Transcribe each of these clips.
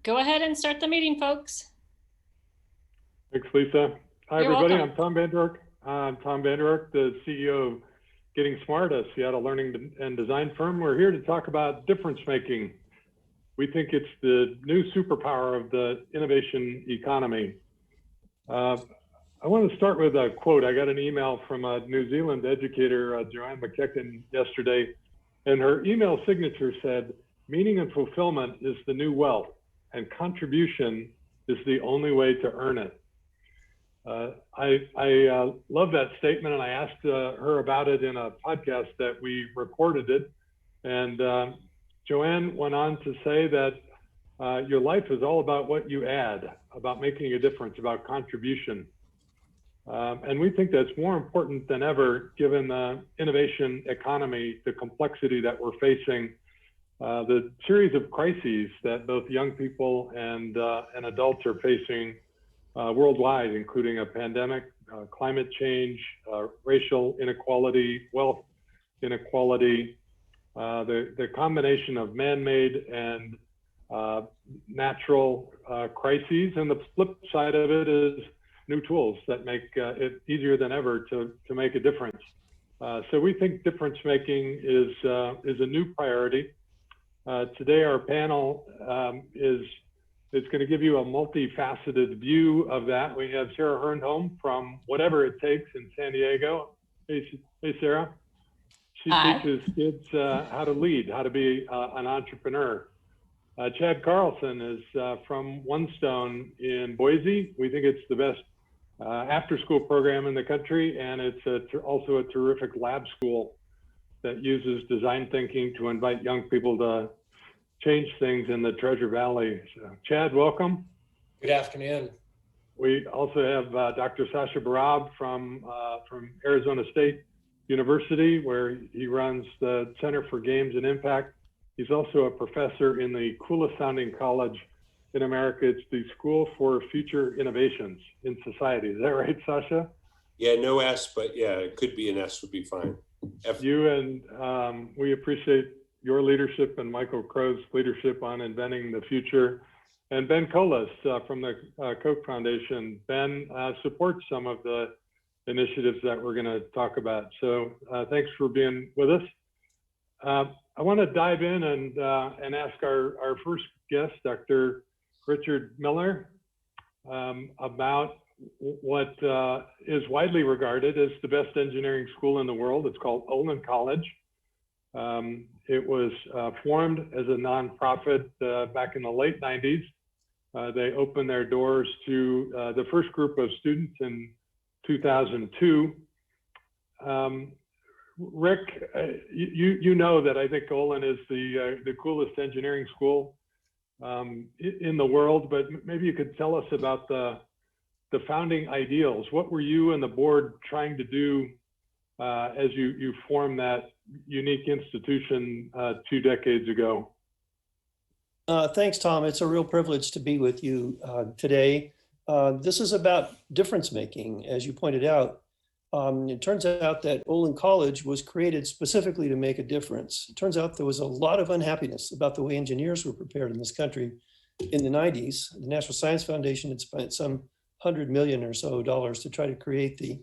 Go ahead and start the meeting, folks. Thanks, Lisa. Hi, You're everybody. welcome. I'm Tom Vander Ark. I'm Tom Vander Ark, the CEO of Getting Smart, a Seattle learning and design firm. We're here to talk about difference making. We think it's the new superpower of the innovation economy. I want to start with a quote. I got an email from a New Zealand educator, Joanne McKechnie, yesterday, and her email signature said, "Meaning and fulfillment is the new wealth, and contribution is the only way to earn it." I love that statement, and I asked her about it in a podcast that we recorded it. And Joanne went on to say that your life is all about what you add, about making a difference, about contribution. And we think that's more important than ever, given the innovation economy, the complexity that we're facing, the series of crises that both young people and adults are facing worldwide, including a pandemic, climate change, racial inequality, wealth inequality, the combination of man-made and natural crises. And the flip side of it is new tools that make it easier than ever to make a difference. So we think difference making is a new priority. Today, our panel is going to give you a multifaceted view of that. We have Sarah Hernholm from Whatever It Takes in San Diego. Hey, Sarah. She Hi. teaches kids how to lead, how to be an entrepreneur. Chad Carlson is from One Stone in Boise. We think it's the best after-school program in the country, and it's also a terrific lab school that uses design thinking to invite young people to change things in the Treasure Valley. So, Chad, welcome. Good afternoon. We also have Dr. Sasha Barab from Arizona State University, where he runs the Center for Games and Impact. He's also a professor in the coolest sounding college in America. It's the School for Future Innovations in Society. Is that right, Sasha? Yeah, no S, but yeah, it could be an S would be fine. You and we appreciate your leadership and Michael Crow's leadership on inventing the future. And Ben Colas from the Koch Foundation. Ben supports some of the initiatives that we're going to talk about. So thanks for being with us. I want to dive in and ask our first guest, Dr. Richard Miller, about what is widely regarded as the best engineering school in the world. It's called Olin College. It was formed as a nonprofit back in the late 90s. They opened their doors to the first group of students in 2002. Rick, you know that I think Olin is the coolest engineering school in the world, but maybe you could tell us about the founding ideals. What were you and the board trying to do as you formed that unique institution 2 decades ago? Thanks, Tom. It's a real privilege to be with you today. This is about difference making, as you pointed out. It turns out that Olin College was created specifically to make a difference. It turns out there was a lot of unhappiness about the way engineers were prepared in this country in the 90s. The National Science Foundation had spent some $100 million or so to try to create the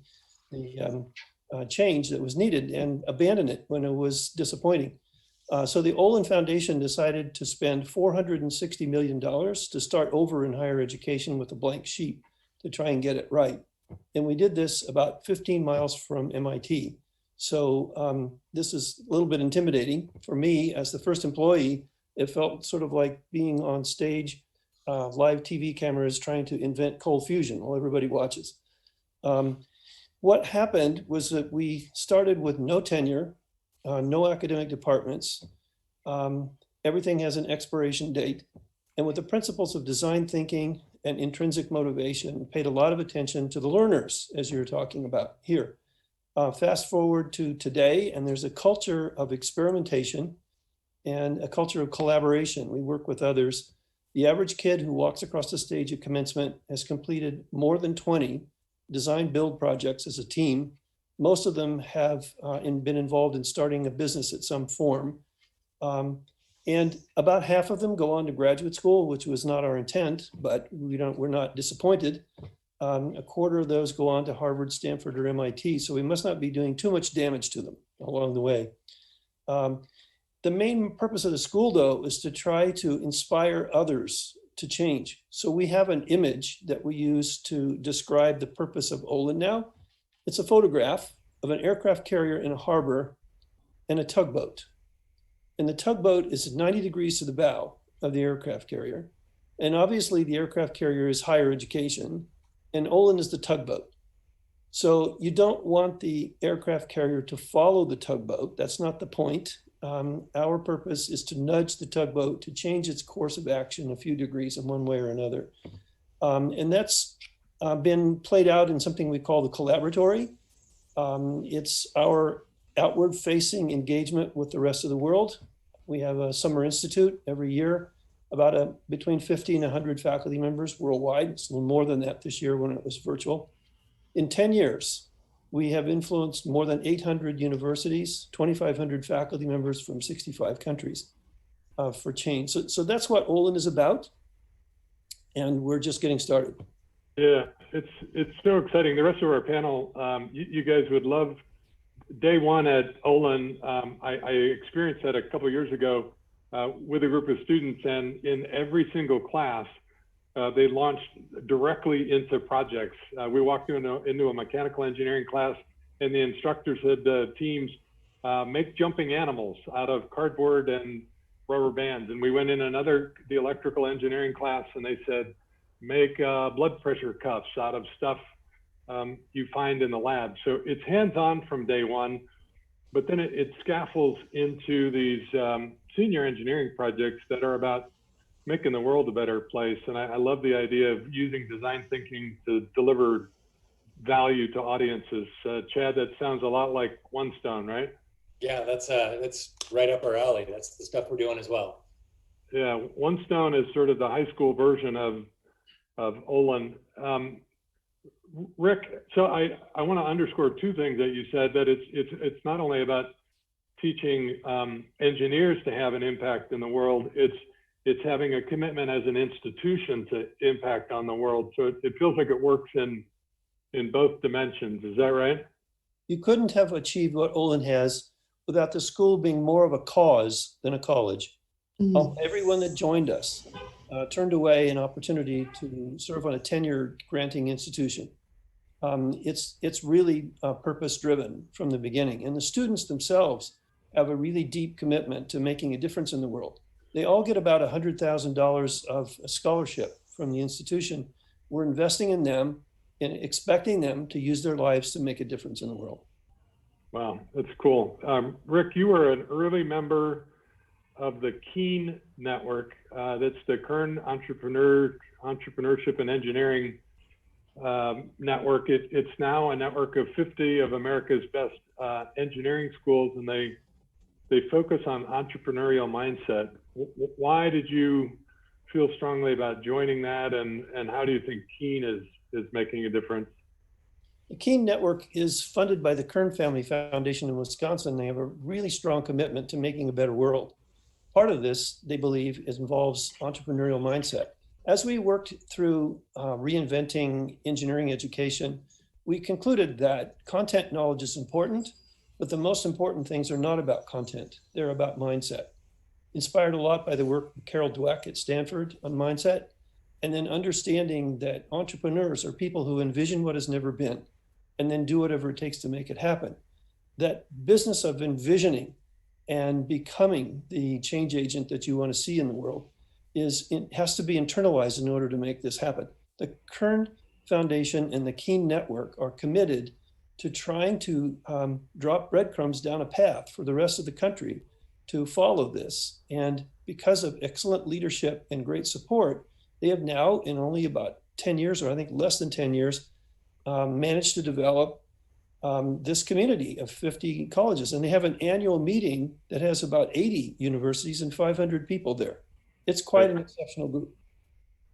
change that was needed and abandon it when it was disappointing. So the Olin Foundation decided to spend $460 million to start over in higher education with a blank sheet to try and get it right. And we did this about 15 miles from MIT. So this is a little bit intimidating for me as the first employee. It felt sort of like being on stage, live TV cameras trying to invent cold fusion while everybody watches. What happened was that we started with no tenure, no academic departments. Everything has an expiration date. And with the principles of design thinking and intrinsic motivation, paid a lot of attention to the learners, as you're talking about here. Fast forward to today, and there's a culture of experimentation and a culture of collaboration. We work with others. The average kid who walks across the stage at commencement has completed more than 20 design build projects as a team. Most of them have been involved in starting a business at some form. And about half of them go on to graduate school, which was not our intent, but we're not disappointed. A quarter of those go on to Harvard, Stanford, or MIT. So we must not be doing too much damage to them along the way. The main purpose of the school, though, is to try to inspire others to change. So we have an image that we use to describe the purpose of Olin now. It's a photograph of an aircraft carrier in a harbor and a tugboat. And the tugboat is 90 degrees to the bow of the aircraft carrier. And obviously the aircraft carrier is higher education and Olin is the tugboat. So you don't want the aircraft carrier to follow the tugboat. That's not the point. Our purpose is to nudge the tugboat to change its course of action a few degrees in one way or another. And that's been played out in something we call the Collaboratory. It's our outward facing engagement with the rest of the world. We have a summer institute every year, about between 50 and 100 faculty members worldwide. It's a little more than that this year when it was virtual. In 10 years, we have influenced more than 800 universities, 2,500 faculty members from 65 countries for change. So that's what Olin is about. And we're just getting started. Yeah, it's so exciting. The rest of our panel, you guys would love day one at Olin. I experienced that a couple of years ago with a group of students, and in every single class, they launched directly into projects. We walked into a mechanical engineering class, and the instructor said to teams, make jumping animals out of cardboard and rubber bands. And we went in the electrical engineering class, and they said, make blood pressure cuffs out of stuff you find in the lab. So it's hands-on from day one, but then it scaffolds into these senior engineering projects that are about making the world a better place. And I love the idea of using design thinking to deliver value to audiences. Chad, that sounds a lot like One Stone, right? Yeah, that's right up our alley. That's the stuff we're doing as well. Yeah, One Stone is sort of the high school version of Olin. Rick, so I want to underscore two things that you said, that it's not only about teaching engineers to have an impact in the world, it's having a commitment as an institution to impact on the world. So it feels like it works in both dimensions. Is that right? You couldn't have achieved what Olin has without the school being more of a cause than a college. Everyone that joined us turned away an opportunity to serve on a tenure granting institution. It's really purpose-driven from the beginning. And the students themselves have a really deep commitment to making a difference in the world. They all get about $100,000 of a scholarship from the institution. We're investing in them and expecting them to use their lives to make a difference in the world. Wow, that's cool. Rick, you were an early member of the Keen Network. That's the Kern Entrepreneurship and Engineering Network. It's now a network of 50 of America's best engineering schools, and they focus on entrepreneurial mindset. Why did you feel strongly about joining that, and how do you think Keen is making a difference? The Keen Network is funded by the Kern Family Foundation in Wisconsin. They have a really strong commitment to making a better world. Part of this, they believe, involves entrepreneurial mindset. As we worked through reinventing engineering education, we concluded that content knowledge is important, But the most important things are not about content. They're about mindset. Inspired a lot by the work of Carol Dweck at Stanford on mindset, and then understanding that entrepreneurs are people who envision what has never been and then do whatever it takes to make it happen. That business of envisioning and becoming the change agent that you want to see in the world has to be internalized in order to make this happen. The Kern Foundation and the Keen Network are committed to trying to drop breadcrumbs down a path for the rest of the country to follow this. And because of excellent leadership and great support, they have now, in only about 10 years, or I think less than 10 years, managed to develop this community of 50 colleges. And they have an annual meeting that has about 80 universities and 500 people there. It's quite an exceptional group.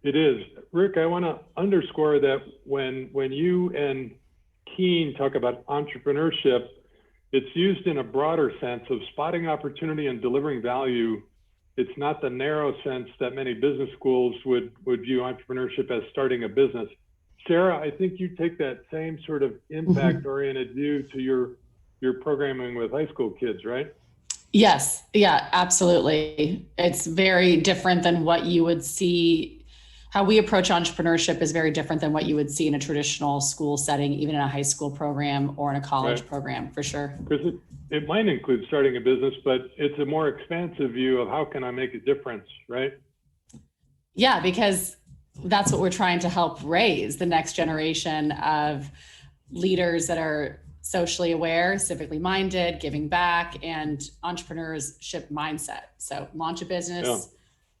It is. Rick, I want to underscore that when you and Keen talk about entrepreneurship, it's used in a broader sense of spotting opportunity and delivering value. It's not the narrow sense that many business schools would view entrepreneurship as starting a business. Sarah, I think you take that same sort of impact-oriented view to your programming with high school kids, right? Yes, yeah, absolutely. It's very different than what you would see. How we approach entrepreneurship is very different than what you would see in a traditional school setting, even in a high school program or in a college program, for sure. Because it might include starting a business, but it's a more expansive view of how can I make a difference, right? Yeah, because that's what we're trying to help raise, the next generation of leaders that are socially aware, civically minded, giving back, and entrepreneurship mindset. So launch a business,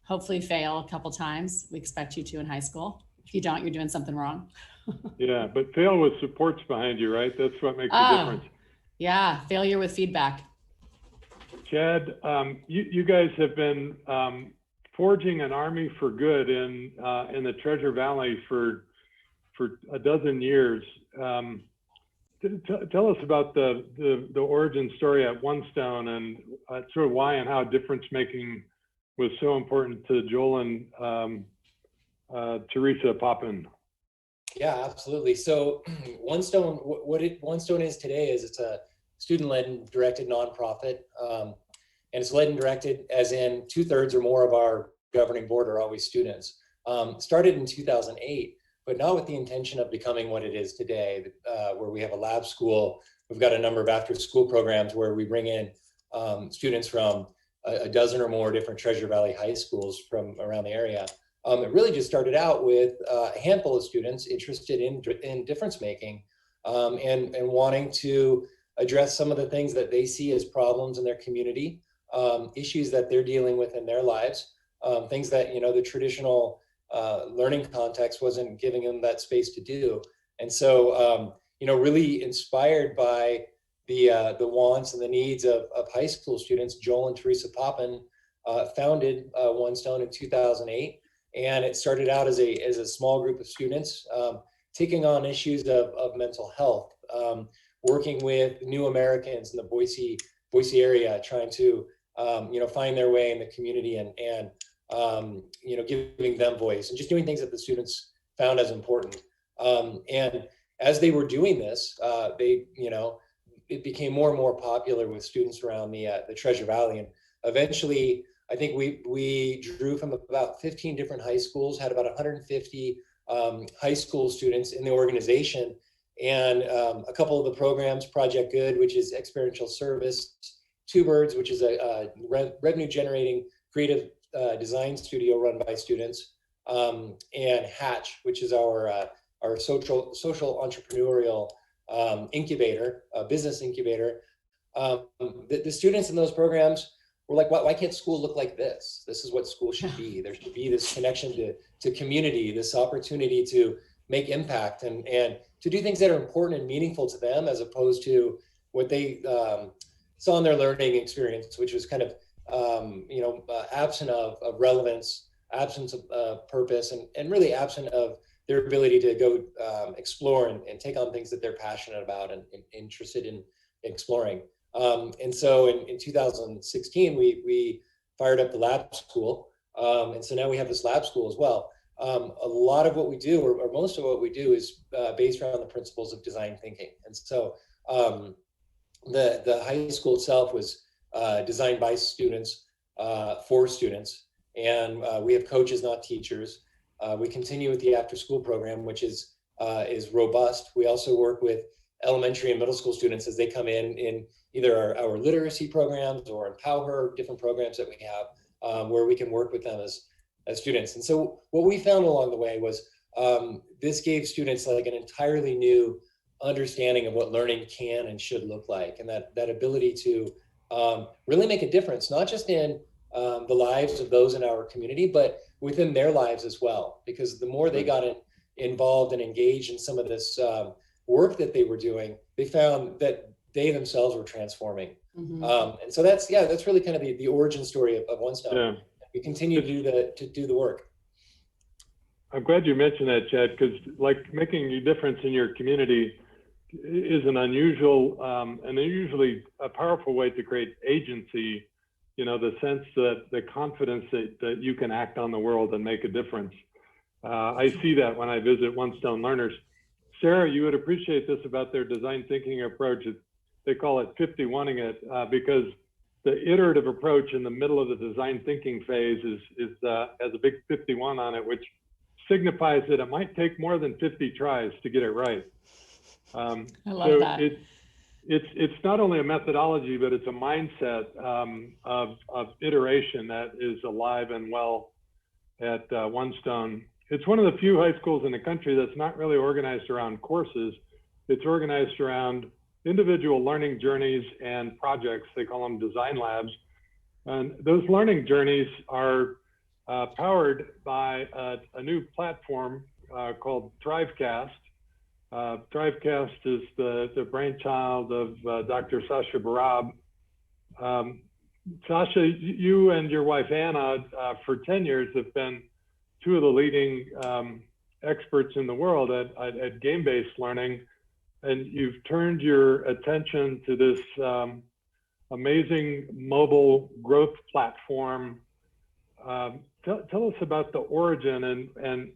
hopefully fail a couple times. We expect you to in high school. If you don't, you're doing something wrong. Yeah, but fail with supports behind you, right? That's what makes the difference. Yeah, failure with feedback. Chad, you guys have been forging an army for good in the Treasure Valley for a dozen years. Tell us about the origin story at One Stone and sort of why and how difference making was so important to Joel and Teresa Poppin. Yeah, absolutely. So One Stone, One Stone is today is it's a student-led and directed nonprofit. And it's led and directed as in 2/3 or more of our governing board are always students. Started in 2008, but not with the intention of becoming what it is today, where we have a lab school. We've got a number of after-school programs where we bring in students from a dozen or more different Treasure Valley high schools from around the area. It really just started out with a handful of students interested in difference making and wanting to address some of the things that they see as problems in their community, issues that they're dealing with in their lives, things that, the traditional learning context wasn't giving them that space to do. And so, really inspired by the wants and the needs of high school students, Joel and Teresa Poppin founded One Stone in 2008. And it started out as a small group of students taking on issues of mental health, working with new Americans in the Boise area, trying to find their way in the community and giving them voice and just doing things that the students found as important. And as they were doing this, it became more and more popular with students around the Treasure Valley. And eventually, I think we drew from about 15 different high schools, had about 150 high school students in the organization. And a couple of the programs, Project Good, which is experiential service, Two Birds, which is a revenue generating creative design studio run by students, and Hatch, which is our social entrepreneurial incubator, business incubator. The students in those programs were like, why can't school look like this? This is what school should be. There should be this connection to community, this opportunity to make impact and to do things that are important and meaningful to them, as opposed to what they saw in their learning experience, which was kind of absent of relevance, absence of purpose, and really absent of their ability to go explore and take on things that they're passionate about and interested in exploring. And so in 2016, we fired up the lab school. And so now we have this lab school as well. A lot of what we do, or most of what we do, is based around the principles of design thinking. And so the high school itself was designed by students for students, and we have coaches, not teachers. We continue with the after-school program, which is robust. We also work with elementary and middle school students as they come in either our literacy programs or Empower, different programs that we have where we can work with them as students. And so what we found along the way was this gave students like an entirely new understanding of what learning can and should look like, and that ability to really make a difference, not just in the lives of those in our community, but within their lives as well. Because the more they got involved and engaged in some of this work that they were doing, they found that they themselves were transforming. And so that's really kind of the origin story of One Stone. Yeah. We continue to do the work. I'm glad you mentioned that, Chad, because like making a difference in your community is an unusual and usually a powerful way to create agency, you know, the sense that the confidence that you can act on the world and make a difference. I see that when I visit One Stone learners. Sarah, you would appreciate this about their design thinking approach. They call it 51ing it because the iterative approach in the middle of the design thinking phase has a big 51 on it, which signifies that it might take more than 50 tries to get it right. I love that. It's not only a methodology, but it's a mindset of iteration that is alive and well at One Stone. It's one of the few high schools in the country that's not really organized around courses. It's organized around individual learning journeys and projects. They call them design labs. And those learning journeys are powered by a new platform called Thrivecast. Thrivecast is the brainchild of Dr. Sasha Barab. Sasha, you and your wife Anna for 10 years have been two of the leading experts in the world at game-based learning, and you've turned your attention to this amazing mobile growth platform. Tell us about the origin, and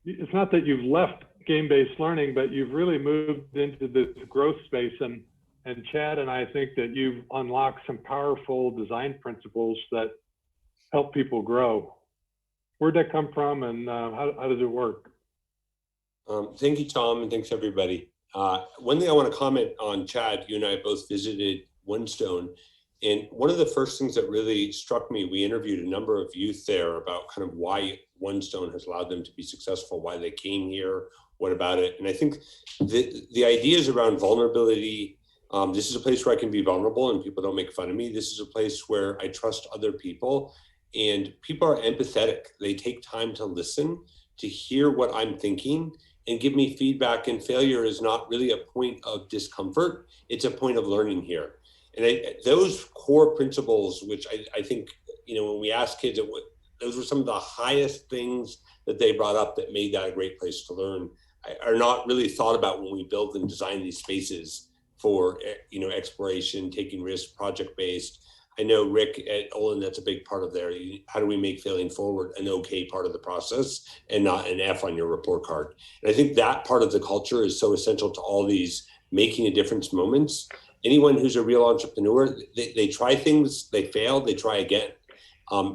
it's not that you've left game-based learning, but you've really moved into this growth space, and Chad and I think that you've unlocked some powerful design principles that help people grow. Where'd that come from, and how does it work? Thank you, Tom, and thanks everybody. One thing I want to comment on, Chad, you and I both visited One Stone, and one of the first things that really struck me, we interviewed a number of youth there about kind of why One Stone has allowed them to be successful, why they came here, what about it. And I think the ideas around vulnerability, this is a place where I can be vulnerable and people don't make fun of me. This is a place where I trust other people and people are empathetic. They take time to listen, to hear what I'm thinking and give me feedback. And failure is not really a point of discomfort. It's a point of learning here. And those core principles, which I think, you know, when we ask kids, those were some of the highest things that they brought up that made that a great place to learn, are not really thought about when we build and design these spaces for, you know, exploration, taking risks, project-based. I know Rick at Olin, that's a big part of there. How do we make failing forward an okay part of the process and not an F on your report card? And I think that part of the culture is so essential to all these making a difference moments. Anyone who's a real entrepreneur, they try things, they fail, they try again.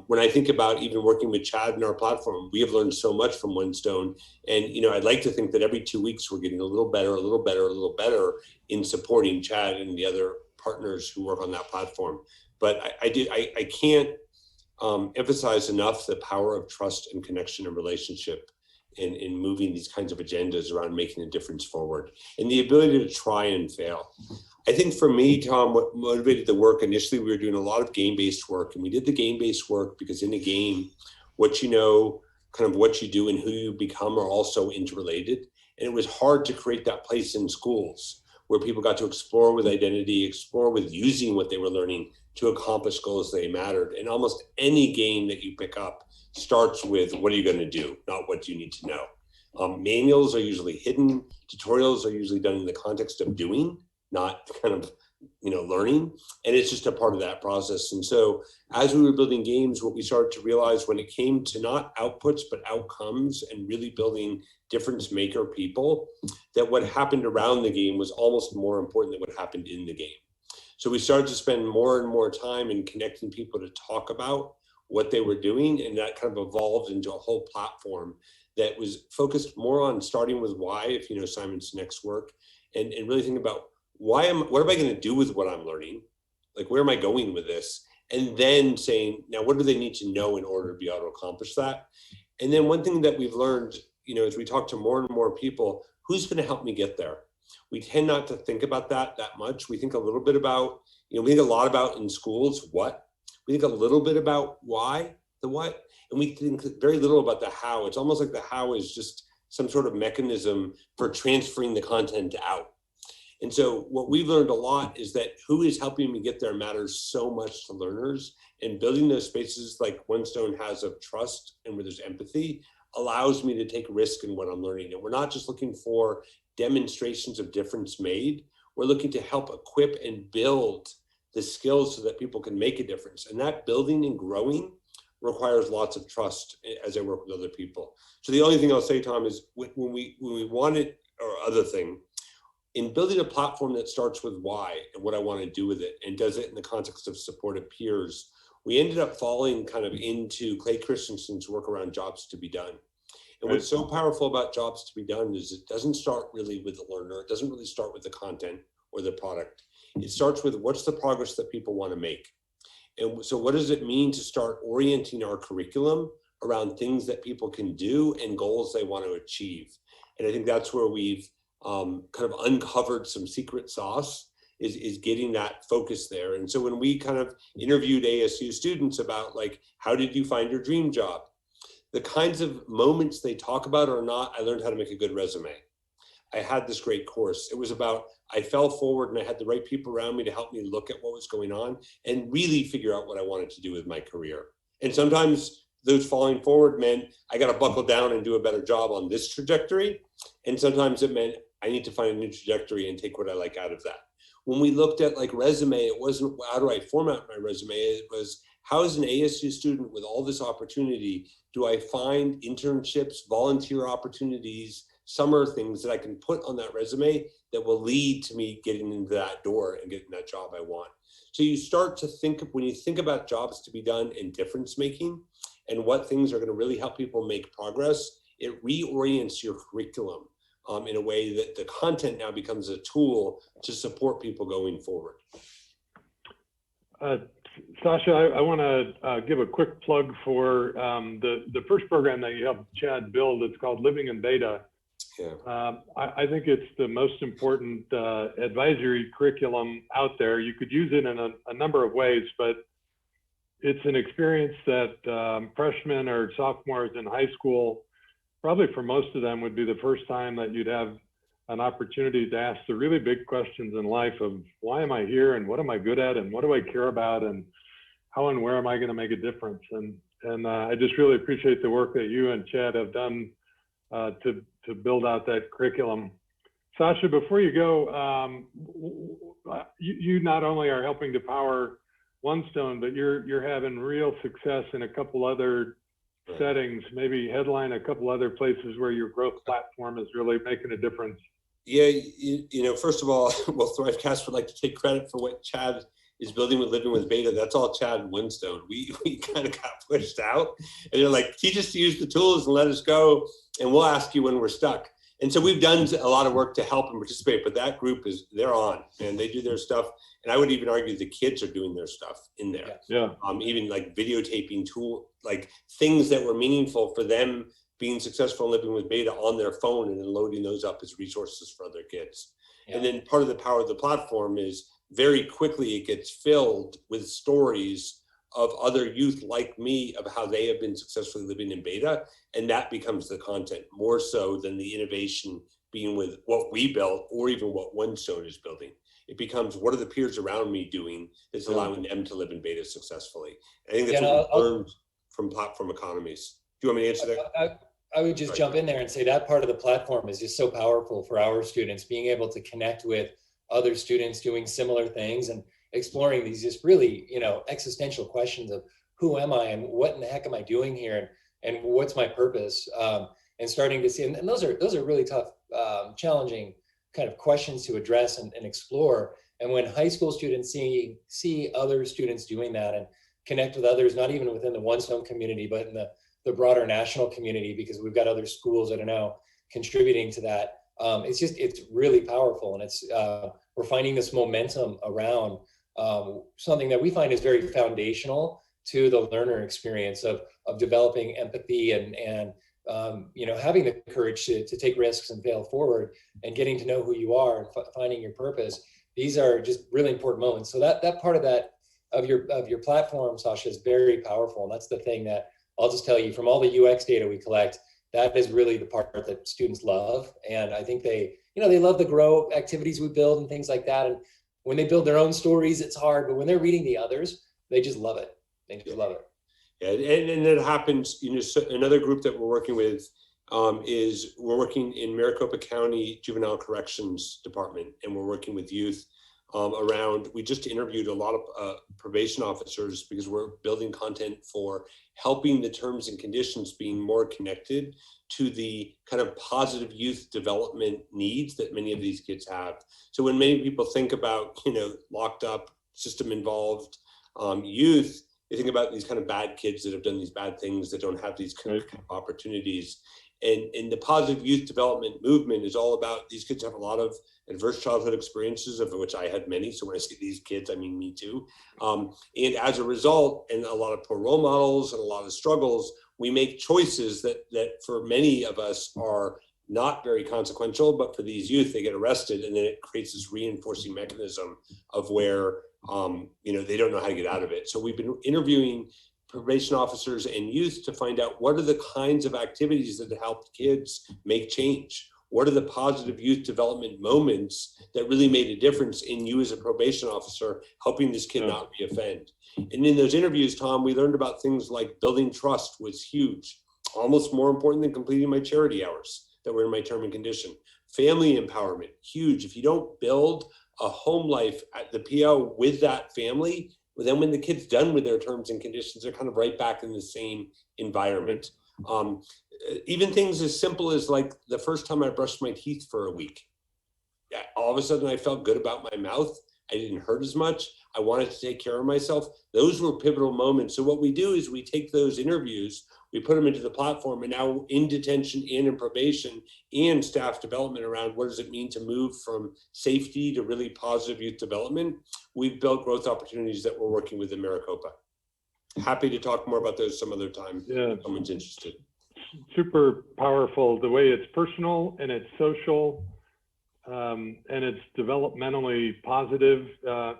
When I think about even working with Chad in our platform, we have learned so much from One Stone. And, you know, I'd like to think that every 2 weeks we're getting a little better, a little better, a little better in supporting Chad and the other partners who work on that platform. But I can't emphasize enough the power of trust and connection and relationship in moving these kinds of agendas around making a difference forward and the ability to try and fail. I think for me, Tom, what motivated the work initially, we were doing a lot of game-based work, and we did the game-based work because in a game, what you know, kind of what you do and who you become are also interrelated. And it was hard to create that place in schools where people got to explore with identity, explore with using what they were learning to accomplish goals that mattered. And almost any game that you pick up starts with what are you going to do, not what you need to know. Manuals are usually hidden. Tutorials are usually done in the context of doing, not kind of learning, and it's just a part of that process. And so as we were building games, what we started to realize when it came to not outputs but outcomes and really building difference maker people, that what happened around the game was almost more important than what happened in the game. So we started to spend more and more time in connecting people to talk about what they were doing, and that kind of evolved into a whole platform that was focused more on starting with why, if you know Simon Sinek's work, and really thinking about what am I going to do with what I'm learning? Like, where am I going with this? And then saying, now, what do they need to know in order to be able to accomplish that? And then one thing that we've learned, as we talk to more and more people, who's going to help me get there? We tend not to think about that much. We think a little bit about, we think a lot about in schools, what? We think a little bit about why, the what, and we think very little about the how. It's almost like the how is just some sort of mechanism for transferring the content out. And so what we've learned a lot is that who is helping me get there matters so much to learners, and building those spaces like One Stone has of trust and where there's empathy allows me to take risk in what I'm learning. And we're not just looking for demonstrations of difference made, we're looking to help equip and build the skills so that people can make a difference. And that building and growing requires lots of trust as I work with other people. So the only thing I'll say, Tom, is when we wanted, or other thing, in building a platform that starts with why and what I want to do with it, and does it in the context of supportive peers, we ended up falling kind of into Clay Christensen's work around jobs to be done. And what's so powerful about jobs to be done is it doesn't start really with the learner. It doesn't really start with the content or the product. It starts with what's the progress that people want to make. And so what does it mean to start orienting our curriculum around things that people can do and goals they want to achieve? And I think that's where we've kind of uncovered some secret sauce, is getting that focus there. And so when we kind of interviewed ASU students about, like, how did you find your dream job? The kinds of moments they talk about or not, I learned how to make a good resume. I had this great course. It was about, I fell forward and I had the right people around me to help me look at what was going on and really figure out what I wanted to do with my career. And sometimes those falling forward meant I got to buckle down and do a better job on this trajectory. And sometimes it meant I need to find a new trajectory and take what I like out of that. When we looked at like resume, it wasn't how do I format my resume? It was, how as an ASU student with all this opportunity, do I find internships, volunteer opportunities, summer things that I can put on that resume that will lead to me getting into that door and getting that job I want? So you start to think, when you think about jobs to be done and difference making and what things are going to really help people make progress, it reorients your curriculum in a way that the content now becomes a tool to support people going forward. Sasha, I want to give a quick plug for the first program that you helped Chad build. It's called Living in Beta. Yeah. I think it's the most important advisory curriculum out there. You could use it in a number of ways, but it's an experience that freshmen or sophomores in high school, probably for most of them, would be the first time that you'd have an opportunity to ask the really big questions in life of why am I here and what am I good at and what do I care about and how and where am I going to make a difference? And I just really appreciate the work that you and Chad have done to build out that curriculum. Sasha, before you go, you not only are helping to power One Stone, but you're having real success in a couple other settings, maybe headline a couple other places where your growth platform is really making a difference. Yeah, first of all, well, Thrivecast would like to take credit for what Chad is building with Living with Beta. That's all Chad and Winstone. We kind of got pushed out, and they're like, teach us to use the tools and let us go, and we'll ask you when we're stuck. And so we've done a lot of work to help and participate, but that group they're on and they do their stuff. And I would even argue the kids are doing their stuff in there. Yeah. Even like videotaping tool, like things that were meaningful for them being successful in Living with Beta on their phone and then loading those up as resources for other kids. Yeah. And then part of the power of the platform is very quickly it gets filled with stories of other youth like me of how they have been successfully living in beta. And that becomes the content more so than the innovation being with what we built or even what One Stone is building. It becomes, what are the peers around me doing that's allowing them to live in beta successfully? I think that's what we learned from platform economies. Do you want me to answer that? I would just jump in there and say that part of the platform is just so powerful for our students, being able to connect with other students doing similar things and exploring these just really, existential questions of who am I and what in the heck am I doing here, and what's my purpose, and starting to see, and those are really tough, challenging kind of questions to address and explore. And when high school students see other students doing that and connect with others, not even within the One Stone community, but in the broader national community, because we've got other schools that are now contributing to that. It's really powerful. And we're finding this momentum around something that we find is very foundational to the learner experience of developing empathy and having the courage to take risks and fail forward, and getting to know who you are and finding your purpose. These are just really important moments. So that part of your platform, Sasha, is very powerful. And that's the thing that I'll just tell you, from all the UX data we collect, that is really the part that students love. And I think they love the grow activities we build and things like that. And when they build their own stories, it's hard, but when they're reading the others, they just love it. They just love it. Yeah, and it happens, so another group that we're working with is we're working in Maricopa County Juvenile Corrections Department, and we're working with youth around, we just interviewed a lot of probation officers because we're building content for helping the terms and conditions being more connected to the kind of positive youth development needs that many of these kids have. So when many people think about, locked up, system involved youth, they think about these kind of bad kids that have done these bad things, that don't have these kind of opportunities. And the positive youth development movement is all about, these kids have a lot of adverse childhood experiences, of which I had many. So when I say these kids, I mean me too. And as a result, and a lot of poor role models and a lot of struggles, we make choices that for many of us are not very consequential, but for these youth, they get arrested, and then it creates this reinforcing mechanism of where they don't know how to get out of it. So we've been interviewing probation officers and youth to find out what are the kinds of activities that help kids make change. What are the positive youth development moments that really made a difference in you as a probation officer, helping this kid not reoffend? And in those interviews, Tom, we learned about things like building trust was huge, almost more important than completing my charity hours that were in my term and condition. Family empowerment, huge. If you don't build a home life at the PO with that family, then when the kid's done with their terms and conditions, they're kind of right back in the same environment. Even things as simple as like the first time I brushed my teeth for a week, all of a sudden I felt good about my mouth. I didn't hurt as much. I wanted to take care of myself. Those were pivotal moments. So what we do is we take those interviews, we put them into the platform, and now in detention and in probation and staff development around what does it mean to move from safety to really positive youth development. We've built growth opportunities that we're working with in Maricopa. Happy to talk more about those some other time if someone's interested. Super powerful, the way it's personal and it's social, and it's developmentally positive.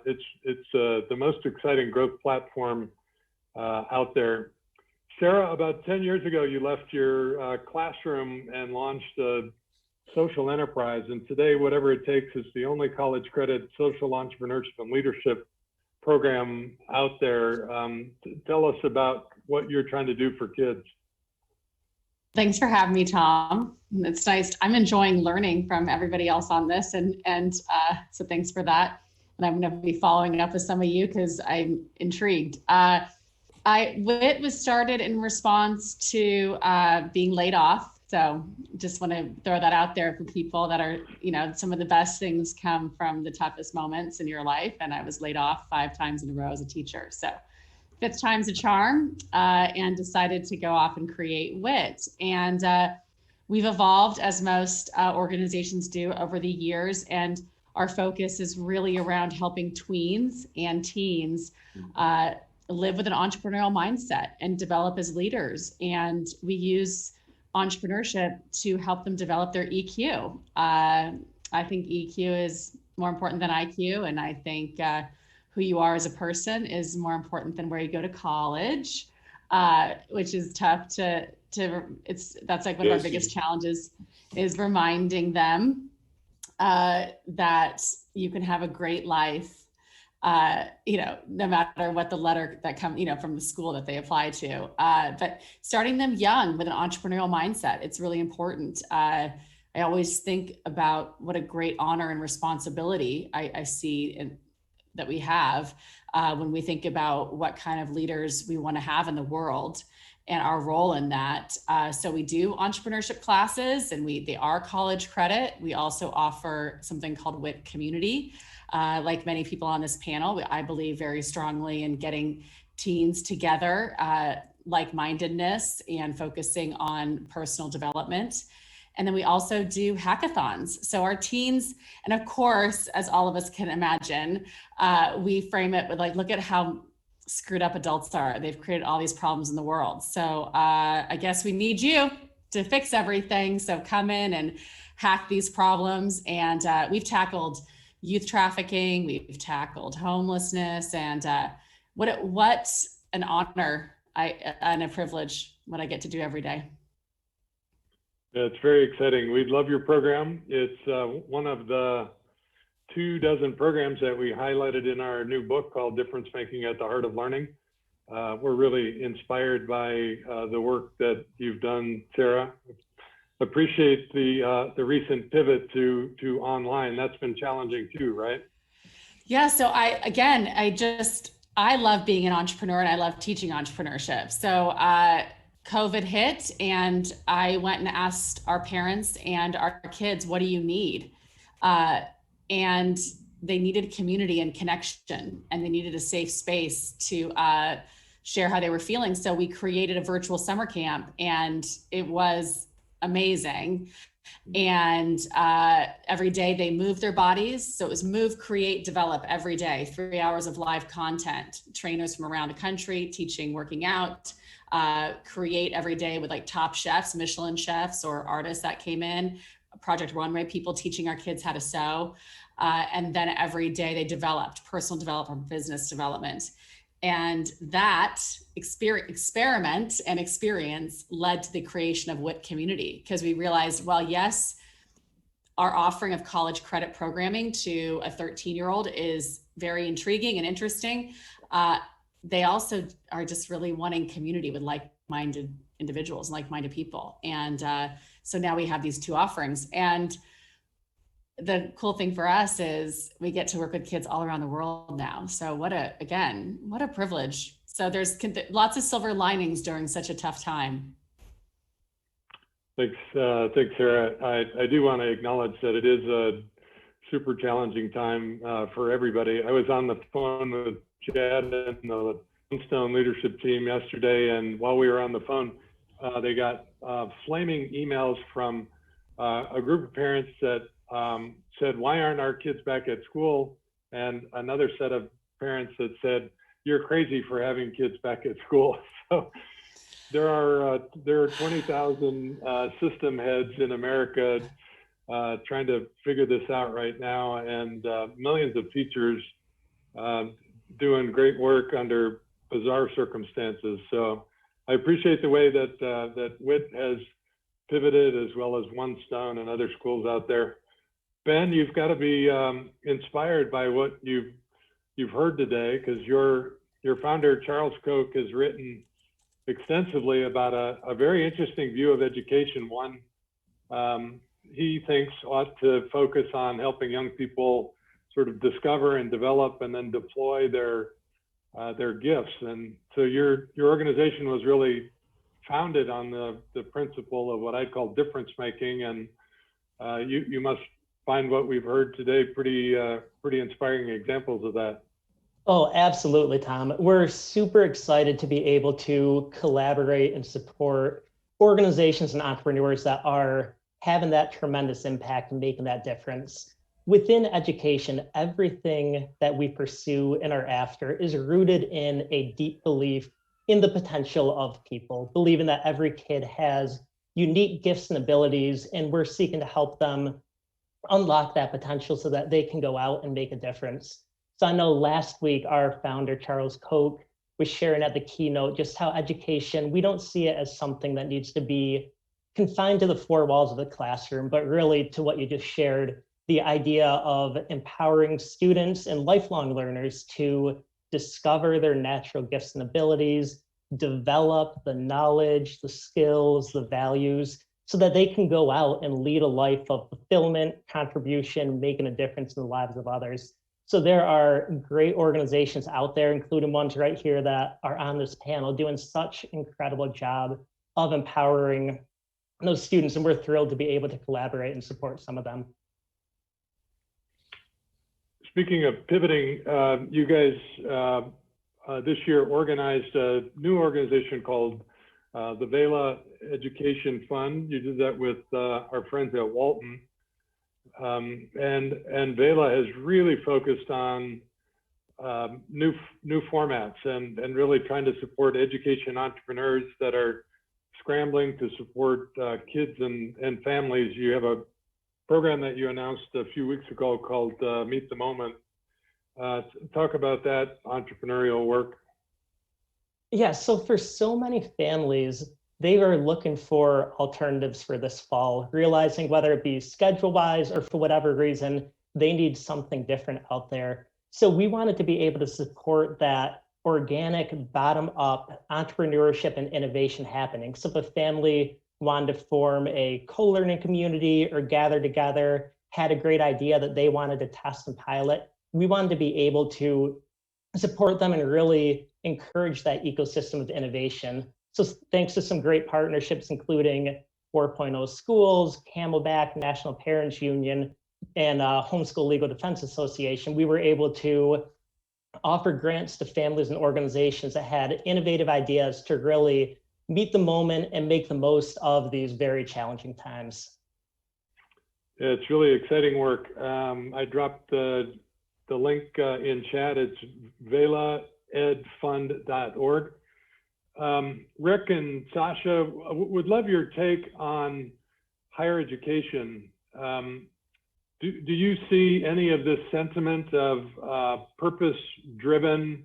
It's the most exciting growth platform out there. Sarah, about 10 years ago, you left your classroom and launched a social enterprise. And today, Whatever It Takes is the only college credit social entrepreneurship and leadership program out there. Tell us about what you're trying to do for kids. Thanks for having me, Tom. It's nice. I'm enjoying learning from everybody else on this, and so thanks for that. And I'm going to be following up with some of you because I'm intrigued. WIT was started in response to being laid off. So just want to throw that out there for people that are, some of the best things come from the toughest moments in your life. And I was laid off 5 times in a row as a teacher. So 5th time's a charm, and decided to go off and create WIT. And we've evolved, as most organizations do, over the years. And our focus is really around helping tweens and teens live with an entrepreneurial mindset and develop as leaders. And we use entrepreneurship to help them develop their EQ. I think EQ is more important than IQ. And I think who you are as a person is more important than where you go to college, which is tough that's like one of our biggest challenges, is reminding them that you can have a great life, no matter what the letter that comes, from the school that they apply to, but starting them young with an entrepreneurial mindset, it's really important. I I always think about what a great honor and responsibility I see that we have when we think about what kind of leaders we want to have in the world and our role in that. So we do entrepreneurship classes, and they are college credit. We also offer something called WIT Community. Like many people on this panel, I believe very strongly in getting teens together, like-mindedness, and focusing on personal development. And then we also do hackathons. So our teens, and of course, as all of us can imagine, we frame it with like, look at how screwed up adults are. They've created all these problems in the world. So I guess we need you to fix everything. So come in and hack these problems. And we've tackled youth trafficking, we've tackled homelessness, and what an honor and a privilege what I get to do every day. It's very exciting. We love your program. It's one of the 24 programs that we highlighted in our new book called Difference Making at the Heart of Learning. We're really inspired by the work that you've done, Sarah. Appreciate the recent pivot to online. That's been challenging too, right? Yeah, so I love being an entrepreneur, and I love teaching entrepreneurship. So COVID hit, and I went and asked our parents and our kids, what do you need? And they needed community and connection, and they needed a safe space to share how they were feeling. So we created a virtual summer camp, and it was amazing. And every day they moved their bodies. So it was move, create, develop every day, 3 hours of live content, trainers from around the country teaching, working out, create every day with like top chefs, Michelin chefs, or artists that came in, Project Runway people teaching our kids how to sew. And then every day they developed personal development, business development. And that experiment and experience led to the creation of WIT Community, because we realized, well, yes, our offering of college credit programming to a 13-year-old is very intriguing and interesting. They also are just really wanting community with like-minded individuals, like-minded people. And so now we have these two offerings. And the cool thing for us is we get to work with kids all around the world now. So what a privilege. So there's lots of silver linings during such a tough time. Thanks, Sarah. I do want to acknowledge that it is a super challenging time for everybody. I was on the phone with Chad and the Stone leadership team yesterday, and while we were on the phone, they got flaming emails from a group of parents that said, why aren't our kids back at school? And another set of parents that said, you're crazy for having kids back at school. So there are 20,000 system heads in America trying to figure this out right now, and millions of teachers doing great work under bizarre circumstances. So I appreciate the way that that WIT has pivoted, as well as One Stone and other schools out there. Ben, you've got to be inspired by what you've heard today, because your founder, Charles Koch, has written extensively about a very interesting view of education. One he thinks ought to focus on helping young people sort of discover and develop and then deploy their gifts. And so your organization was really founded on the principle of what I call difference making, and you must find what we've heard today pretty inspiring examples of that. Oh, absolutely, Tom. We're super excited to be able to collaborate and support organizations and entrepreneurs that are having that tremendous impact and making that difference. Within education, everything that we pursue and are after is rooted in a deep belief in the potential of people, believing that every kid has unique gifts and abilities, and we're seeking to help them unlock that potential so that they can go out and make a difference. So I know last week, our founder, Charles Koch, was sharing at the keynote just how education, we don't see it as something that needs to be confined to the four walls of the classroom, but really to what you just shared, the idea of empowering students and lifelong learners to discover their natural gifts and abilities, develop the knowledge, the skills, the values, so that they can go out and lead a life of fulfillment, contribution, making a difference in the lives of others. So there are great organizations out there, including ones right here that are on this panel, doing such incredible job of empowering those students, and we're thrilled to be able to collaborate and support some of them. Speaking of pivoting, you guys this year organized a new organization called the Vela Education Fund. You did that with our friends at Walton. And Vela has really focused on new formats and really trying to support education entrepreneurs that are scrambling to support kids and families. You have a program that you announced a few weeks ago called Meet the Moment. Talk about that entrepreneurial work. Yeah, so for so many families, they are looking for alternatives for this fall, realizing whether it be schedule-wise or for whatever reason, they need something different out there. So we wanted to be able to support that organic, bottom-up entrepreneurship and innovation happening. So if a family wanted to form a co-learning community or gather together, had a great idea that they wanted to test and pilot, we wanted to be able to support them and really encourage that ecosystem of innovation. So thanks to some great partnerships, including 4.0 Schools, Camelback, National Parents Union, and Homeschool Legal Defense Association, we were able to offer grants to families and organizations that had innovative ideas to really meet the moment and make the most of these very challenging times. Yeah, it's really exciting work. I dropped the link in chat. It's velaedfund.org. Rick and Sasha, would love your take on higher education. Do you see any of this sentiment of purpose-driven,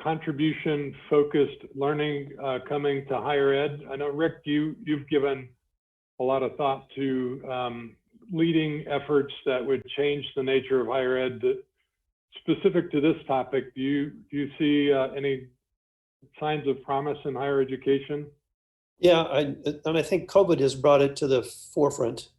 contribution-focused learning coming to higher ed? I know, Rick, you've given a lot of thought to leading efforts that would change the nature of higher ed. Specific to this topic, do you see any signs of promise in higher education? Yeah, I think COVID has brought it to the forefront.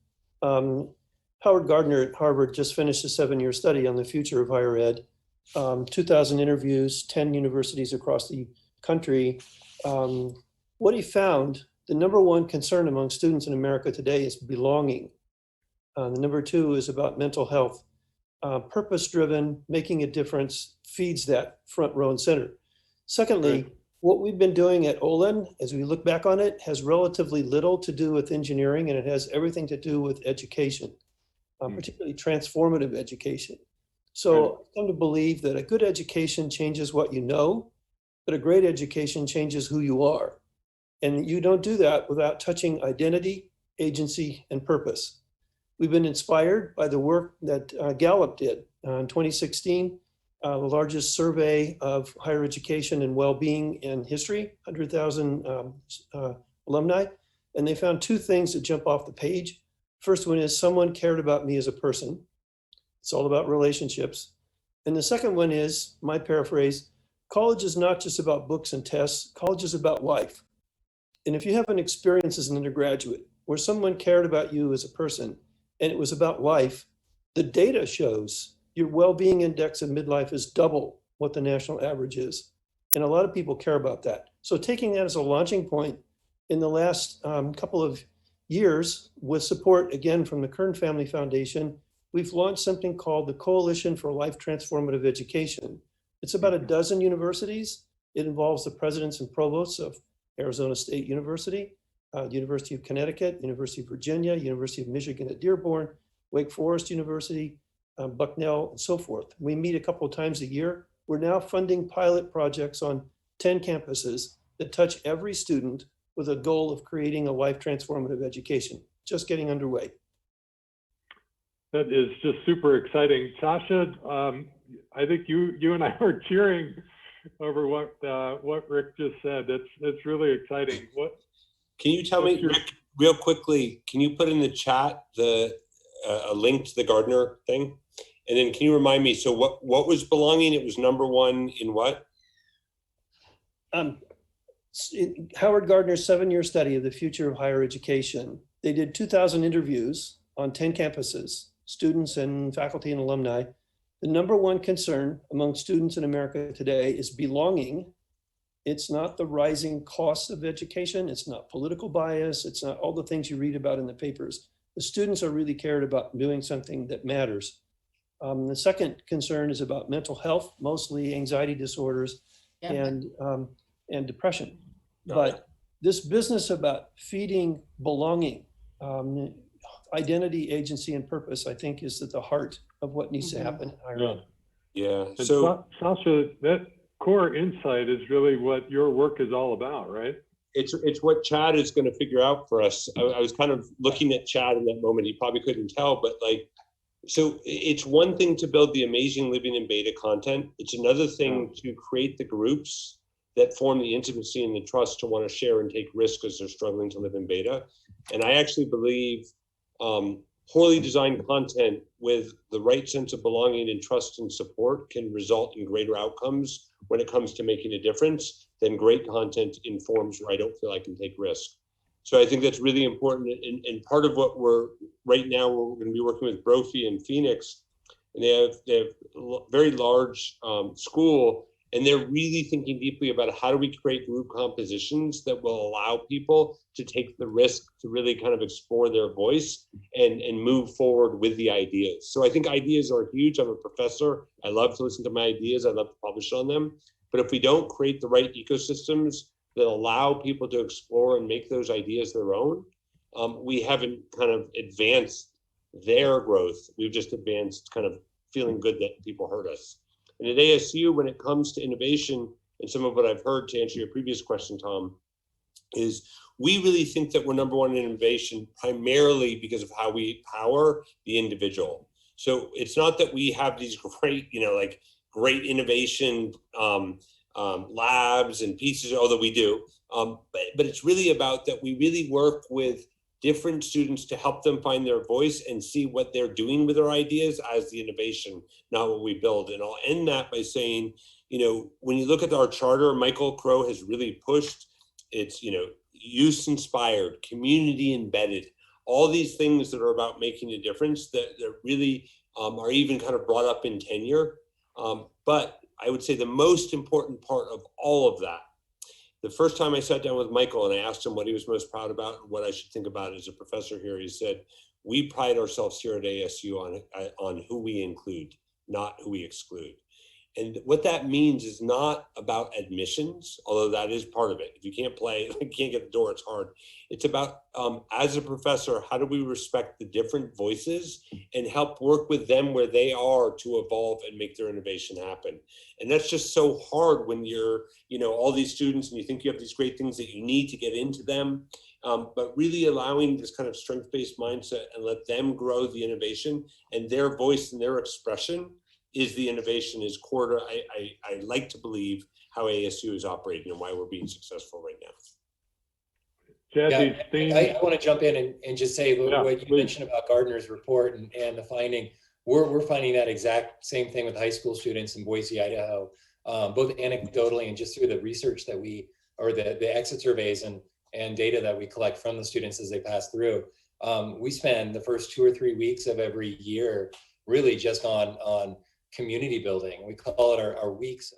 Howard Gardner at Harvard just finished a 7-year study on the future of higher ed. 2,000 interviews, 10 universities across the country. What he found, the number one concern among students in America today is belonging. The number two is about mental health. Purpose-driven, making a difference feeds that front row and center. Secondly, Right. What we've been doing at Olin, as we look back on it, has relatively little to do with engineering, and it has everything to do with education, particularly transformative education. So I've come to believe that a good education changes what you know, but a great education changes who you are. And you don't do that without touching identity, agency, and purpose. We've been inspired by the work that Gallup did in 2016, the largest survey of higher education and well-being in history, 100,000 alumni. And they found two things that jump off the page. First one is someone cared about me as a person. It's all about relationships. And the second one is, my paraphrase, college is not just about books and tests, college is about life. And if you have an experience as an undergraduate where someone cared about you as a person and it was about life, the data shows your well-being index in midlife is double what the national average is. And a lot of people care about that. So taking that as a launching point, in the last couple of years, with support again from the Kern Family Foundation, we've launched something called the Coalition for Life Transformative Education. It's about a dozen universities. It involves the presidents and provosts of Arizona State University, University of Connecticut, University of Virginia, University of Michigan at Dearborn, Wake Forest University, Bucknell, and so forth. We meet a couple of times a year. We're now funding pilot projects on 10 campuses that touch every student with a goal of creating a life transformative education, just getting underway. That is just super exciting. Sasha, I think you and I were cheering over what Rick just said. That's really exciting. Can you tell me, Rick, real quickly, can you put in the chat a link to the Gardner thing? And then can you remind me, so what was belonging? It was number one in what? Howard Gardner's 7-year study of the future of higher education, they did 2,000 interviews on 10 campuses, students and faculty and alumni. The number one concern among students in America today is belonging. It's not the rising costs of education. It's not political bias. It's not all the things you read about in the papers. The students are really cared about doing something that matters. The second concern is about mental health, mostly anxiety disorders and depression. But this business about feeding belonging, identity, agency, and purpose, I think, is at the heart of what needs to happen in higher ed. Yeah. And So Sasha, that core insight is really what your work is all about, right? it's what Chad is going to figure out for us. I was kind of looking at Chad in that moment. He probably couldn't tell, but like, so it's one thing to build the amazing living in beta content. It's another thing to create the groups that form the intimacy and the trust to want to share and take risks as they're struggling to live in beta. And I actually believe poorly designed content with the right sense of belonging and trust and support can result in greater outcomes when it comes to making a difference than great content informs where I don't feel I can take risks. So I think that's really important. And part of what we're right now, we're going to be working with Brophy in Phoenix, and they have a very large school, and they're really thinking deeply about how do we create group compositions that will allow people to take the risk to really kind of explore their voice and move forward with the ideas. So I think ideas are huge. I'm a professor. I love to listen to my ideas. I love to publish on them. But if we don't create the right ecosystems that allow people to explore and make those ideas their own, we haven't kind of advanced their growth. We've just advanced kind of feeling good that people heard us. And at ASU, when it comes to innovation, and some of what I've heard to answer your previous question, Tom, is we really think that we're number one in innovation primarily because of how we power the individual. So it's not that we have these great, like great innovation labs and pieces, although we do, but it's really about that we really work with different students to help them find their voice and see what they're doing with their ideas as the innovation, not what we build. And I'll end that by saying, when you look at our charter, Michael Crow has really pushed, it's, use inspired, community embedded, all these things that are about making a difference that really are even kind of brought up in tenure. But I would say the most important part of all of that, the first time I sat down with Michael and I asked him what he was most proud about and what I should think about as a professor here, he said, we pride ourselves here at ASU on who we include, not who we exclude. And what that means is not about admissions, although that is part of it. If you can't play, you can't get the door, it's hard. It's about, as a professor, how do we respect the different voices and help work with them where they are to evolve and make their innovation happen. And that's just so hard when you're, all these students and you think you have these great things that you need to get into them, but really allowing this kind of strength-based mindset and let them grow the innovation and their voice and their expression is the innovation, is core to, I like to believe, how ASU is operating and why we're being successful right now. Jazzy, I want to jump in and just say what you mentioned about Gardner's report and the finding. We're finding that exact same thing with high school students in Boise, Idaho, both anecdotally and just through the research that the exit surveys and data that we collect from the students as they pass through. We spend the first 2 or 3 weeks of every year really just on community building. We call it our weeks